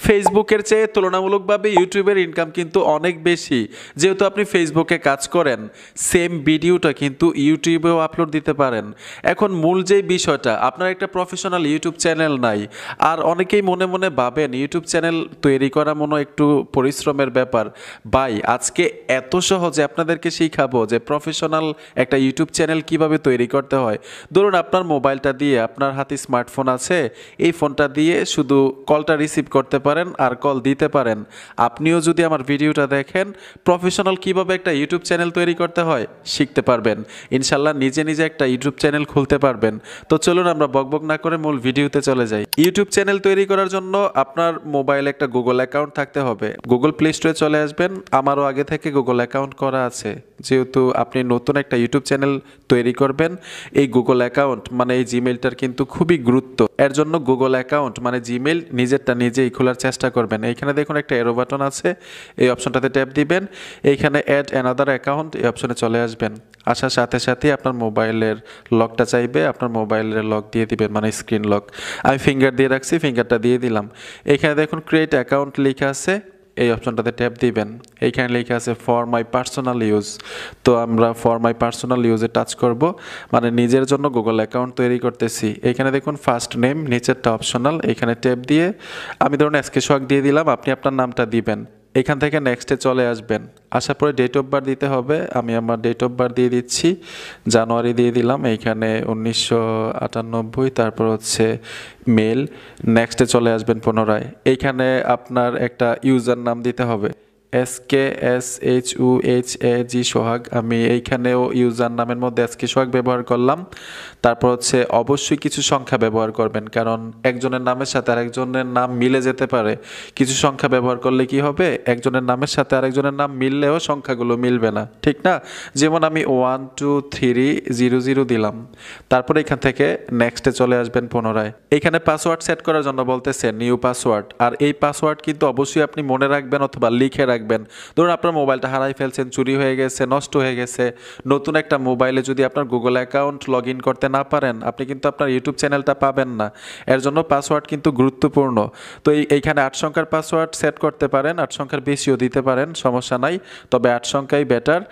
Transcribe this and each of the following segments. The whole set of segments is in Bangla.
ফেসবুকের চেয়ে তুলনামূলকভাবে ইউটিউবের ইনকাম কিন্তু অনেক বেশি। যেহেতু আপনি ফেসবুকে কাজ করেন, সেম ভিডিওটা কিন্তু ইউটিউবেও আপলোড দিতে পারেন। এখন মূল যে বিষয়টা, আপনার একটা প্রফেশনাল ইউটিউব চ্যানেল নাই, আর অনেকেই মনে মনে ভাবেন ইউটিউব চ্যানেল তৈরি করা মনে একটু পরিশ্রমের ব্যাপার। ভাই, আজকে এত সহজে আপনাদেরকে শিখাবো যে প্রফেশনাল একটা ইউটিউব চ্যানেল কিভাবে তৈরি করতে হয়। ধরুন আপনার মোবাইলটা দিয়ে, আপনার হাতে স্মার্টফোন আছে, এই ফোনটা দিয়ে শুধু কলটা রিসিভ করতে পারেন আর কল দিতে পারেন। আপনিও যদি আমার ভিডিওটা দেখেন, প্রফেশনাল কিভাবে একটা ইউটিউব চ্যানেল তৈরি করতে হয় শিখতে পারবেন। ইনশাল্লাহ নিজে নিজে একটা ইউটিউব চ্যানেল খুলতে পারবেন। তো চলুন আমরা বকবক না করে মূল ভিডিওতে চলে যাই। ইউটিউব চ্যানেল তৈরি করার জন্য আপনার মোবাইলে একটা গুগল অ্যাকাউন্ট থাকতে হবে। গুগল প্লে স্টোরে চলে আসবেন। আমারও আগে থেকে গুগল অ্যাকাউন্ট করা আছে। যেহেতু আপনি নতুন একটা ইউটিউব চ্যানেল তৈরি করবেন, এই গুগল অ্যাকাউন্ট মানে এই জিমেইলটার কিন্তু খুবই গুরুত্ব। এর জন্য গুগল অ্যাকাউন্ট মানে জিমেইল নিজেরটা নিজেই খোলার চেষ্টা করবেন। এইখানে দেখুন একটা এরো বাটন আছে, এই অপশনটাতে ট্যাপ দিবেন। এইখানে অ্যাড অ্যানাদার অ্যাকাউন্ট, এই অপশনে চলে আসবেন। আসার সাথে সাথে আপনার মোবাইলের লকটা চাইবে, আপনার মোবাইলের লক দিয়ে দিবেন, মানে স্ক্রিন লক। আমি ফিঙ্গার দিয়ে রাখছি, ফিঙ্গারটা দিয়ে দিলাম। এইখানে দেখুন ক্রিয়েট অ্যাকাউন্ট লেখা আছে, এই অপশনটাতে ট্যাপ দিবেন। এইখানে লেখা আছে ফর মাই পার্সোনাল ইউজ। তো আমরা ফর মাই পার্সোনাল ইউজে টাচ করব, মানে নিজের জন্য গুগল অ্যাকাউন্ট তৈরি করতেছি। এইখানে দেখুন ফার্স্ট নেম, নিচেরটা অপশনাল। এইখানে ট্যাপ দিয়ে আমি ধরুন এসকে সোহাগ দিয়ে দিলাম, আপনি আপনার নামটা দিবেন। এখান থেকে নেক্সটে চলে আসবেন। আসার পরে ডেট অফ বার্থ দিতে হবে। আমি আমার ডেট অফ বার্থ দিয়ে দিচ্ছি, জানুয়ারি দিয়ে দিলাম। এইখানে 1998, তারপর হচ্ছে মেল। নেক্সটে চলে আসবেন পুনরায়। এইখানে আপনার একটা ইউজার নাম দিতে হবে, SKSHUHAG সোহাগ। আমি এইখানেও ইউজার নামের মধ্যে এসকে সোহাগ ব্যবহার করলাম। তারপর হচ্ছে অবশ্যই কিছু সংখ্যা ব্যবহার করবেন, কারণ একজনের নামের সাথে আরেকজনের নাম মিলে যেতে পারে। কিছু সংখ্যা ব্যবহার করলে কি হবে, একজনের নামের সাথে আরেকজনের নাম মিললেও সংখ্যাগুলো মিলবে না, ঠিক না? যেমন আমি 123000 দিলাম। তারপর এখান থেকে নেক্সটে চলে আসবেন পুনরায়। এখানে পাসওয়ার্ড সেট করার জন্য বলতেছে নিউ পাসওয়ার্ড। আর এই পাসওয়ার্ড কিন্তু অবশ্যই আপনি মনে রাখবেন অথবা লিখে রাখবেন। ধরুন আপনার মোবাইলটা হারাই ফেলছেন, চুরি হয়ে গেছে, নষ্ট হয়ে গেছে, নতুন একটা মোবাইলে যদি আপনার গুগল অ্যাকাউন্ট লগ ইন করতে না পারেন, আপনি কিন্তু আপনার ইউটিউব চ্যানেলটা পাবেন না। এর জন্য পাসওয়ার্ড কিন্তু গুরুত্বপূর্ণ। তো এইখানে 8 সংখ্যার পাসওয়ার্ড সেট করতে পারেন, 8 সংখ্যার বেশিও দিতে পারেন, সমস্যা নাই। তবে 8 সংখ্যাই বেটার।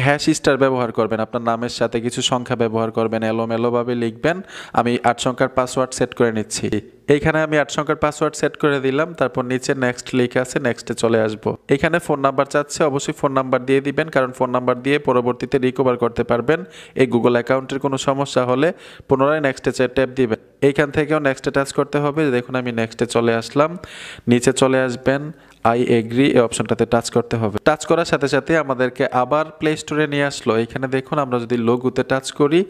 হ্যাশ স্টার ব্যবহার করবেন, আপনার নামের সাথে কিছু সংখ্যা ব্যবহার করবেন, এলোমেলোভাবে লিখবেন। আমি 8 সংখ্যার পাসওয়ার্ড সেট করে নিচ্ছি। এইখানে আমি 8 সংখ্যার পাসওয়ার্ড সেট করে দিলাম। তারপর নিচে নেক্সট লেখা আছে, নেক্সটে চলে আসব। এখানে ফোন নাম্বার চাচ্ছে, অবশ্যই ফোন নাম্বার দিয়ে দিবেন, কারণ ফোন নাম্বার দিয়ে পরবর্তীতে রিকভার করতে পারবেন। এই গুগল অ্যাকাউন্টের কোনো সমস্যা হলে পুনরায় নেক্সটে ট্যাপ দিবেন। এইখান থেকেও নেক্সটে টাচ করতে হবে। দেখুন আমি নেক্সটে চলে আসলাম। নিচে চলে আসবেন, আই এগ্রি, এই অপশনটাতে টাচ করতে হবে। টাচ করার সাথে সাথে আমাদেরকে আবার প্লে স্টোরে নিয়ে আসলো। এখানে দেখুন আমরা যদি লোগোতে টাচ করি,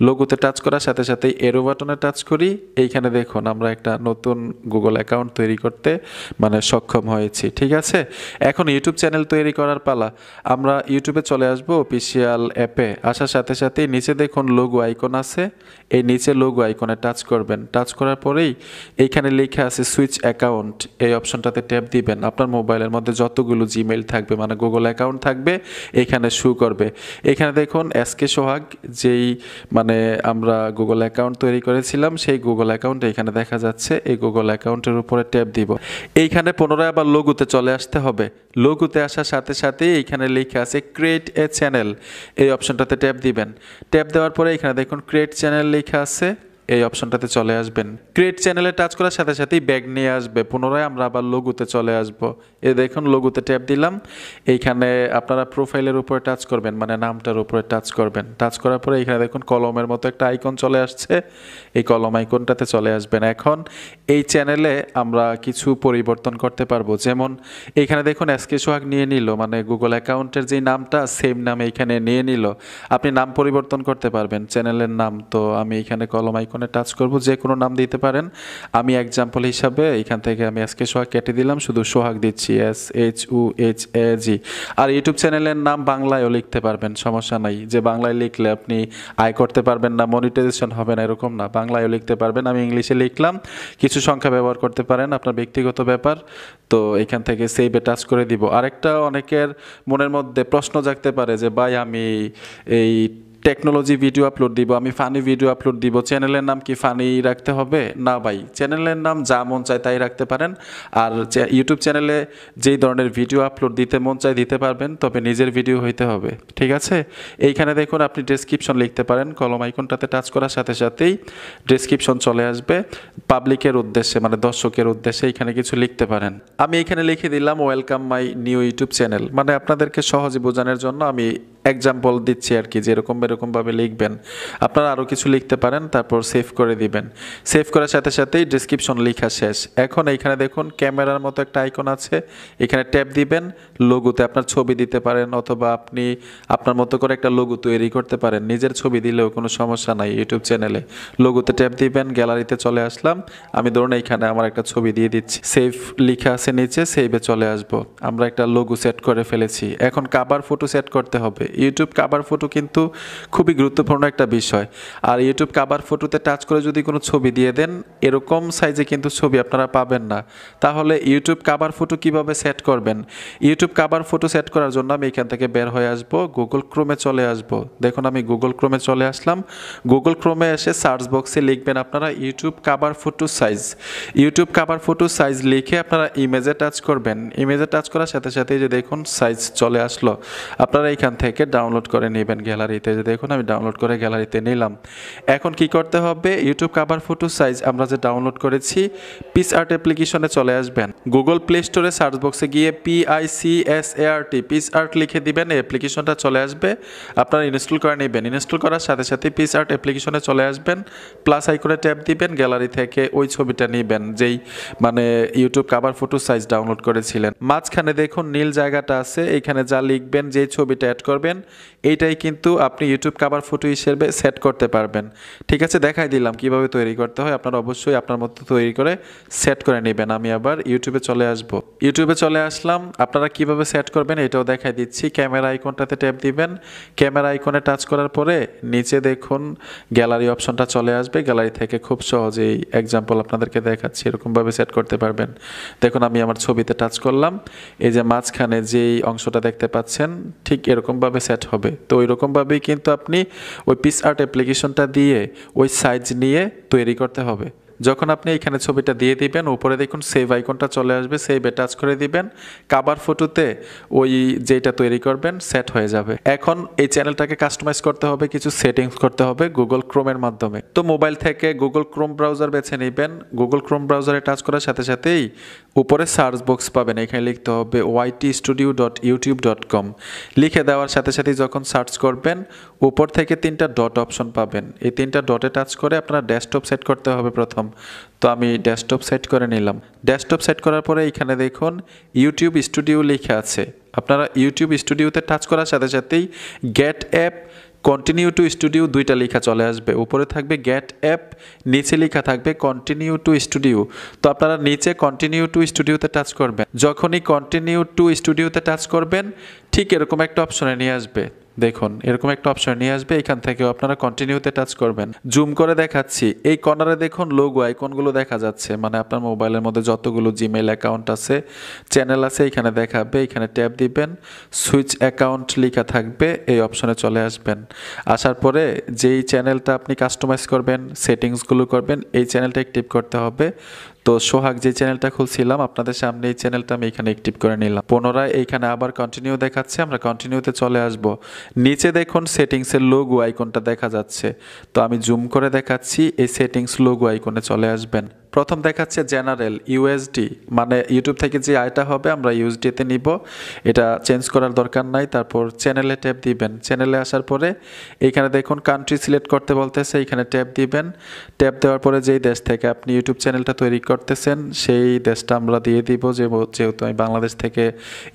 লোগোতে টাচ করার সাথে সাথে এরো বাটনে টাচ করি, এইখানে দেখুন আমরা একটা নতুন গুগল অ্যাকাউন্ট তৈরি করতে মানে সক্ষম হয়েছি। ঠিক আছে, এখন ইউটিউব চ্যানেল তৈরি করার পালা। আমরা ইউটিউবে চলে আসবো, অফিসিয়াল অ্যাপে। আসার সাথে সাথে নিচে দেখুন লোগো আইকন আছে, এই নিচে লোগো আইকনে টাচ করবেন। টাচ করার পরেই এইখানে লেখা আছে সুইচ অ্যাকাউন্ট, এই অপশনটাতে ট্যাপ দিবেন। আপনার মোবাইলের মধ্যে যতগুলো জিমেইল থাকবে মানে গুগল অ্যাকাউন্ট থাকবে, এখানে শো করবে। এখানে দেখুন এসকে সোহাগ, যেই মানে আমরা গুগল অ্যাকাউন্ট তৈরি করেছিলাম, সেই গুগল অ্যাকাউন্ট এখানে দেখা যাচ্ছে। এই গুগল অ্যাকাউন্টের উপরে ট্যাপ দিব। এইখানে পুনরায় আবার লোগোতে চলে আসতে হবে। লোগোতে আসার সাথে সাথে এইখানে লেখা আছে ক্রিয়েট এ চ্যানেল, এই অপশনটাতে ট্যাপ দিবেন। ট্যাপ দেওয়ার পরে এখানে দেখুন ক্রিয়েট চ্যানেল লেখা আছে, এই অপশনটাতে চলে আসবেন। ক্রিয়েট চ্যানেলে টাচ করার সাথে সাথেই ব্যাগ নিয়ে আসবে। পুনরায় আমরা আবার লোগোতে চলে আসব। এই দেখুন লোগোতে ট্যাপ দিলাম। এইখানে আপনারা প্রোফাইলের উপরে টাচ করবেন, মানে নামটার উপরে টাচ করবেন। টাচ করার পরে এখানে দেখুন কলমের মতো একটা আইকন চলে আসছে, এই কলম আইকনটাতে চলে আসবেন। এখন এই চ্যানেলে আমরা কিছু পরিবর্তন করতে পারবো, যেমন এইখানে দেখুন এসকে সোহাগ নিয়ে নিল, মানে গুগল অ্যাকাউন্টের যে নামটা সেম নাম এইখানে নিয়ে নিল। আপনি নাম পরিবর্তন করতে পারবেন চ্যানেলের নাম। তো আমি এখানে কলম আইকনে টাচ করব, যে কোনো নাম দিতে পারেন। আমি এক্সাম্পল হিসাবে এখান থেকে আমি এসকে সোহাগ কেটে দিলাম, শুধু সোহাগ দিচ্ছি, SHUHAG। আর ইউটিউব চ্যানেলের নাম বাংলায়ও লিখতে পারবেন, সমস্যা নাই। যে বাংলায় লিখলে আপনি আয় করতে পারবেন না, মনিটাইজেশন হবে না, এরকম না, বাংলায়ও লিখতে পারবেন। আমি ইংলিশে লিখলাম, কিছু সংখ্যা ব্যবহার করতে পারেন, আপনার ব্যক্তিগত ব্যাপার। তো এখান থেকে সেভে টাচ করে দিব। আরেকটা অনেকের মনের মধ্যে প্রশ্ন জাগতে পারে যে ভাই আমি এই টেকনোলজি ভিডিও আপলোড দিব, আমি ফানি ভিডিও আপলোড দিব, চ্যানেলের নাম কি ফানি রাখতে হবে? না ভাই, চ্যানেলের নাম যা মন চায় তাই রাখতে পারেন। আর ইউটিউব চ্যানেলে যেই ধরনের ভিডিও আপলোড দিতে মন চায় দিতে পারবেন, তবে নিজের ভিডিও হইতে হবে, ঠিক আছে? এইখানে দেখুন আপনি ডেসক্রিপশন লিখতে পারেন, কলম আইকনটাতে টাচ করার সাথে সাথেই ডেসক্রিপশন চলে আসবে। পাবলিকের উদ্দেশ্যে মানে দর্শকের উদ্দেশ্যে এখানে কিছু লিখতে পারেন। আমি এখানে লিখে দিলাম welcome my new YouTube channel, মানে আপনাদেরকে সহজে বোঝানোর জন্য আমি এক্সাম্পল দিচ্ছি আর কি, যে এরকমভাবে লিখবেন। আপনারা আরও কিছু লিখতে পারেন, তারপর সেভ করে দিবেন। সেভ করার সাথে সাথেই ডেসক্রিপশন লেখা শেষ। এখন এইখানে দেখুন ক্যামেরার মতো একটা আইকন আছে, এখানে ট্যাপ দিবেন। লোগোতে আপনার ছবি দিতে পারেন, অথবা আপনি আপনার মতো করে একটা লোগো তৈরি করতে পারেন। নিজের ছবি দিলেও কোনো সমস্যা নাই ইউটিউব চ্যানেলে। লোগোতে ট্যাপ দিবেন, গ্যালারিতে চলে আসলাম। আমি ধরুন এইখানে আমার একটা ছবি দিয়ে দিচ্ছি, সেভ লেখা আছে নিচে, সেভে চলে আসব। আমরা একটা লোগো সেট করে ফেলেছি। এখন কাভার ফটো সেট করতে হবে। ইউটিউব কাভার ফটো কিন্তু খুবই গুরুত্বপূর্ণ একটা বিষয়। আর ইউটিউব কাভার ফটোতে টাচ করে যদি কোনো ছবি দিয়ে দেন, এরকম সাইজে কিন্তু ছবি আপনারা পাবেন না। তাহলে ইউটিউব কাভার ফটো কিভাবে সেট করবেন? ইউটিউব কাভার ফটো সেট করার জন্য আমি এখান থেকে বের হয়ে আসব, গুগল ক্রোমে চলে আসব। দেখুন আমি গুগল ক্রোমে চলে আসলাম। গুগল ক্রোমে এসে সার্চ বক্সে লিখবেন আপনারা YouTube cover photo size. YouTube cover photo size লিখে আপনারা ইমেজে টাচ করবেন। ইমেজে টাচ করার সাথে সাথে যে দেখুন সাইজ চলে আসলো। আপনারা এইখান থেকে ডাউনলোড করে নেবেন গ্যালারিতে। যে দেখুন আমি ডাউনলোড করে গ্যালারিতে নিলাম। এখন কি করতে হবে? ইউটিউব কাভার ফটো সাইজ আমরা যে ডাউনলোড করেছি, পিক্সআর্ট অ্যাপ্লিকেশনে চলে আসবেন। গুগল প্লে স্টোরে সার্চ বক্সে গিয়ে PICSART পিক্সআর্ট লিখে দিবেন, এই অ্যাপ্লিকেশনটা চলে আসবে। আপনারা ইনস্টল করে নেবেন। ইনস্টল করার সাথে সাথে পিক্সআর্ট অ্যাপ্লিকেশনে চলে আসবেন, প্লাস আইকনে ট্যাপ দিবেন, গ্যালারি থেকে ওই ছবিটা নেবেন যেই মানে YouTube cover photo size download করেছিলেন। মাঝখানে দেখুন নীল জায়গাটা আছে, এইখানে যা লিখবেন, যেই ছবিটা অ্যাড করবেন, এইটাই কিন্তু আপনি ইউটিউব কাভার ফটো হিসেবে সেট করতে পারবেন। ঠিক আছে, দেখাই দিলাম কিভাবে তৈরি করতে হয়। আপনারা অবশ্যই আপনার মতো তৈরি করে সেট করে নেবেন। আমি আবার ইউটিউবে চলে আসব। ইউটিউবে চলে আসলাম। আপনারা কিভাবে সেট করবেন এটাও দেখাই দিচ্ছি। ক্যামেরা আইকনটাতে ট্যাপ দিবেন। ক্যামেরা আইকনে টাচ করার পরে নিচে দেখুন গ্যালারি অপশনটা চলে আসবে। গ্যালারি থেকে খুব সহজেই এক্সাম্পল আপনাদেরকে দেখাচ্ছি, এরকমভাবে সেট করতে পারবেন। দেখুন আমি আমার ছবিতে টাচ করলাম, এই যে মাঝখানে যেই অংশটা দেখতে পাচ্ছেন ঠিক এরকমভাবে সেট হবে। তো ওই রকমভাবেই কিন্তু আপনি ওই পিক্সআর্ট অ্যাপ্লিকেশনটা দিয়ে ওই সাইজ নিয়ে তৈরি করতে হবে। যখন আপনি এখানে ছবিটা দিয়ে দিবেন, উপরে দেখুন সেভ আইকনটা চলে আসবে, সেভে টাচ করে দিবেন। কাভার ফটোতে ওই যেটা তৈরি করবেন সেট হয়ে যাবে। এখন এই চ্যানেলটাকে কাস্টমাইজ করতে হবে, কিছু সেটিংস করতে হবে গুগল ক্রোমের মাধ্যমে। তো মোবাইল থেকে গুগল ক্রোম ব্রাউজার বেছে নেবেন। গুগল ক্রোম ব্রাউজারে টাচ করার সাথে সাথেই উপরে সার্চ বক্স পাবেন, এখানে লিখতে হবে ytstudio.youtube.com। লিখে দেওয়ার সাথে সাথেই যখন সার্চ করবেন, উপর থেকে 3টা ডট অপশন পাবেন। এই 3টা ডটে টাচ করে আপনারা ডেস্কটপ সেট করতে হবে প্রথম। তো আমি ডেস্কটপ সেট করে নিলাম। ডেস্কটপ সেট করার পরে এখানে দেখুন ইউটিউব স্টুডিও লেখা আছে। আপনারা ইউটিউব স্টুডিওতে টাচ করার সাথে সাথেই get app, continue to studio দুইটা লেখা চলে আসবে। উপরে থাকবে গেট অ্যাপ, নিচে লেখা থাকবে কন্টিনিউ টু স্টুডিও। তো আপনারা নিচে কন্টিনিউ টু স্টুডিওতে টাচ করবেন। যখনই কন্টিনিউ টু স্টুডিওতে টাচ করবেন, ঠিক এরকম একটা অপশনে নিয়ে আসবে। দেখুন এরকম একটা অপশন নিয়ে আসবে, এখান থেকেও আপনারা কন্টিনিউতে টাচ করবেন। জুম করে দেখাচ্ছি, এই কর্নারে দেখুন লোগো আইকনগুলো দেখা যাচ্ছে, মানে আপনার মোবাইলের মধ্যে যতগুলো জিমেইল অ্যাকাউন্ট আছে, চ্যানেল আছে, এখানে দেখাবে। এখানে ট্যাপ দিবেন, সুইচ অ্যাকাউন্ট লেখা থাকবে, এই অপশনে চলে আসবেন। আসার পরে যেই চ্যানেলটা আপনি কাস্টমাইজ করবেন, সেটিংসগুলো করবেন, এই চ্যানেলটা অ্যাক্টিভ করতে হবে। তো সোহাগ যে চ্যানেলটা খুলছিলাম আপনাদের সামনে, এই চ্যানেলটা আমি এখানে অ্যাক্টিভ করে নিলাম। পুনরায় এইখানে আবার কন্টিনিউ দেখাচ্ছে, আমরা কন্টিনিউতে চলে আসব। নিচে দেখুন সেটিংসের লোগো আইকনটা দেখা যাচ্ছে। তো আমি জুম করে দেখাচ্ছি, এই সেটিংস লোগো আইকনে চলে আসবেন। প্রথম দেখাচ্ছে জেনারেল ইউএসডি, মানে ইউটিউব থেকে যে আয়টা হবে আমরা ইউএসডিতে নিব, এটা চেঞ্জ করার দরকার নাই। তারপর চ্যানেলে ট্যাপ দিবেন। চ্যানেলে আসার পরে এইখানে দেখুন কান্ট্রি সিলেক্ট করতে বলতেছে, এইখানে ট্যাপ দিবেন। ট্যাপ দেওয়ার পরে যেই দেশ থেকে আপনি ইউটিউব চ্যানেলটা তৈরি করতেছেন সেই দেশটা আমরা দিয়ে দিব। যেহেতু আমি বাংলাদেশ থেকে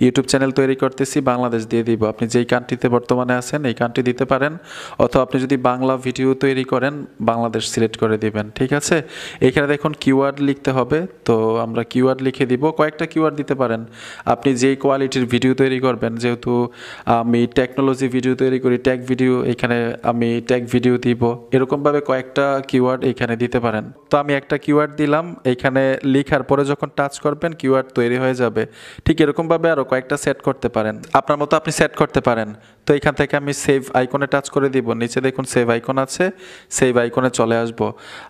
ইউটিউব চ্যানেল তৈরি করতেছি, বাংলাদেশ দিয়ে দিব। আপনি যেই কান্ট্রিতে বর্তমানে আছেন এই কান্ট্রি দিতে পারেন, অথবা আপনি যদি বাংলা ভিডিও তৈরি করেন বাংলাদেশ সিলেক্ট করে দিবেন। ঠিক আছে, এইখানে দেখুন কিওয়ার্ড লিখতে হবে। তো আমরা কিওয়ার্ড লিখে দিব, কয়েকটা কিওয়ার্ড দিতে পারেন আপনি যেই কোয়ালিটির ভিডিও তৈরি করবেন। যেহেতু আমি টেকনোলজি ভিডিও তৈরি করি, ট্যাগ ভিডিও, এখানে আমি ট্যাগ ভিডিও দিব, এরকমভাবে কয়েকটা কিওয়ার্ড এখানে দিতে পারেন। তো আমি একটা কিওয়ার্ড দিলাম, এইখানে লেখার পরে যখন টাচ করবেন কিওয়ার্ড তৈরি হয়ে যাবে। ঠিক এরকমভাবে আরও কয়েকটা সেট করতে পারেন, আপনার মতো আপনি সেট করতে পারেন। তো এখান থেকে আমি সেভ আইকনে টাচ করে দিব, নিচে দেখুন সেভ আইকন আছে, সেভ আইকনে চলে আসব।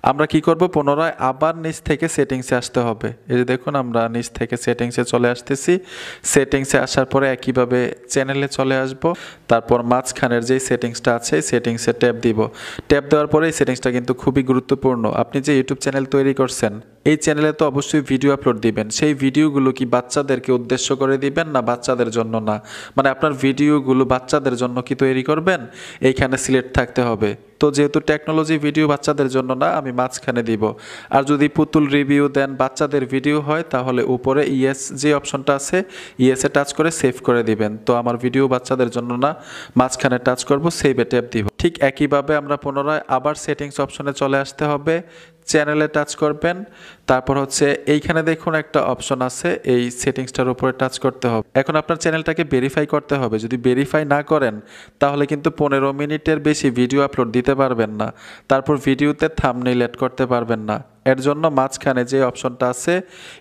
আমরা কি করব, পুনরায় আবার নিচ থেকে সেটিংসে আসতে হবে। এই যে দেখুন আমরা নিচ থেকে সেটিংসে চলে আসতেছি। সেটিংসে আসার পরে একইভাবে চ্যানেলে চলে আসব, তারপর মাঝখানের যেই সেটিংসটা আছে সেটিংসে ট্যাপ দিব। ট্যাপ দেওয়ার পরে এই সেটিংসটা কিন্তু খুবই গুরুত্বপূর্ণ। আপনি যে ইউটিউব চ্যানেল তৈরি করছেন, এই চ্যানেলে তো অবশ্যই ভিডিও আপলোড দিবেন। সেই ভিডিওগুলো কি বাচ্চাদেরকে উদ্দেশ্য করে দিবেন না বাচ্চাদের জন্য না, মানে আপনার ভিডিওগুলো বাচ্চাদের জন্য কি তৈরি করবেন, এইখানে সিলেক্ট থাকতে হবে। তো যেহেতু টেকনোলজি ভিডিও বাচ্চাদের জন্য না, আমি মাঝখানে দিব। আর যদি পুতুল রিভিউ দেন, বাচ্চাদের ভিডিও হয়, তাহলে উপরে ইয়েস যে অপশনটা আছে ইয়েসে টাচ করে সেভ করে দিবেন। তো আমার ভিডিও বাচ্চাদের জন্য না, মাঝখানে টাচ করব, সেভে ট্যাপ দিব। ঠিক একইভাবে আমরা পুনরায় আবার সেটিংস অপশনে চলে আসতে হবে, চ্যানেলে টাচ করবেন, তারপর হচ্ছে এইখানে দেখুন একটা অপশন আছে, এই সেটিংসটার উপরে টাচ করতে হবে। এখন আপনার চ্যানেলটাকে ভেরিফাই করতে হবে। যদি ভেরিফাই না করেন তাহলে কিন্তু 15 মিনিটের বেশি ভিডিও আপলোড দিতে পারবেন না, তারপর ভিডিওতে থাম্বনেইল এড করতে পারবেন না। এর জন্য মাঝখানে যে অপশনটা আছে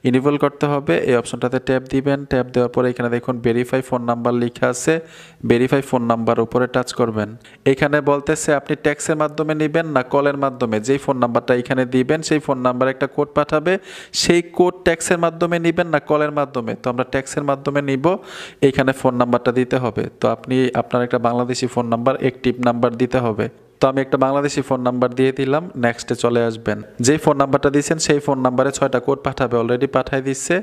ইনেবল করতে হবে, এই অপশনটাতে ট্যাপ দিবেন। ট্যাপ দেওয়ার পরে এখানে দেখুন ভেরিফাই ফোন নাম্বার লেখা আছে, ভেরিফাই ফোন নাম্বার উপরে টাচ করবেন। এখানে বলতেছে আপনি ট্যাক্সের মাধ্যমে নেবেন না কলের মাধ্যমে, যেই ফোন নাম্বারটা এখানে দিবেন সেই ফোন নাম্বারে একটা কোড পাঠাবে, সেই কোড ট্যাক্সের মাধ্যমে নেবেন না কলের মাধ্যমে। তো আমরা ট্যাক্সের মাধ্যমে নিব, এইখানে ফোন নাম্বারটা দিতে হবে। তো আপনি আপনার একটা Bangladeshi phone number, active number দিতে হবে। তো আমি একটা বাংলাদেশি ফোন নাম্বার দিয়ে দিলাম, নেক্সটে চলে আসবেন। যেই ফোন নাম্বারটা দিয়েছেন সেই ফোন নাম্বারে 6টা কোড পাঠাবে, অলরেডি পাঠিয়ে দিচ্ছে।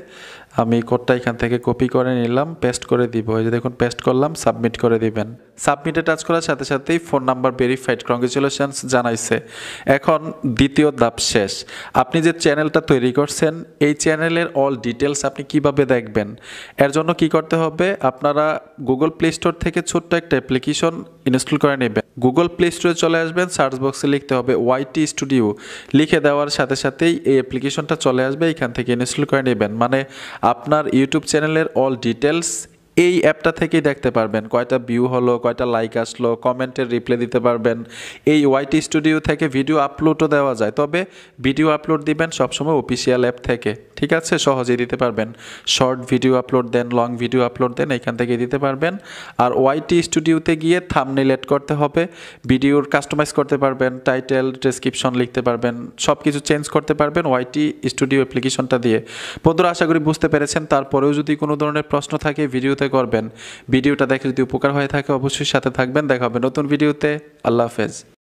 আমি কোডটা এখান থেকে কপি করে নিলাম, পেস্ট করে দিব। এই যে দেখুন পেস্ট করলাম, সাবমিট করে দিবেন। সাবমিটে টাচ করার সাথে সাথেই ফোন নাম্বার ভেরিফাইড, কংগ্রেচুলেশনস জানাইছে। এখন দ্বিতীয় ধাপ শেষ। আপনি যে চ্যানেলটা তৈরি করছেন, এই চ্যানেলের অল ডিটেলস আপনি কিভাবে দেখবেন, এর জন্য কি করতে হবে, আপনারা গুগল প্লে স্টোর থেকে ছোট্ট একটা অ্যাপ্লিকেশন ইনস্টল করে নেবেন। গুগল প্লে স্টোরে চলে আসবেন, সার্চ বক্সে লিখতে হবে ওয়াইটি স্টুডিও, লিখে দেওয়ার সাথে সাথেই এই অ্যাপ্লিকেশনটা চলে আসবে, এখান থেকে ইনস্টল করে নেবেন। মানে আপনার ইউটিউব চ্যানেলের অল ডিটেলস এই অ্যাপটা থেকেই দেখতে পারবেন, কয়টা ভিউ হলো, কয়টা লাইক আসলো, কমেন্টের রিপ্লাই দিতে পারবেন। এই ওয়াইটি স্টুডিও থেকে ভিডিও আপলোডও দেওয়া যায়, তবে ভিডিও আপলোড দিবেন সবসময় অফিসিয়াল অ্যাপ থেকে, ঠিক আছে, সহজেই দিতে পারবেন। শর্ট ভিডিও আপলোড দেন, লং ভিডিও আপলোড দেন, এখান থেকে দিতে পারবেন। আর ওয়াইটি স্টুডিওতে গিয়ে থাম্বনেইল এড করতে হবে, ভিডিওর কাস্টমাইজ করতে পারবেন, টাইটেল, ডেসক্রিপশন লিখতে পারবেন, সব কিছু চেঞ্জ করতে পারবেন ওয়াইটি স্টুডিও অ্যাপ্লিকেশনটা দিয়ে। বন্ধুরা আশা করি বুঝতে পেরেছেন। তারপরেও যদি কোনো ধরনের প্রশ্ন থাকে ভিডিওতে করবেন। ভিডিওটা দেখে যদি উপকার হয়ে থাকে অবশ্যই সাথে থাকবেন। দেখা হবে নতুন ভিডিওতে। আল্লাহ হাফেজ।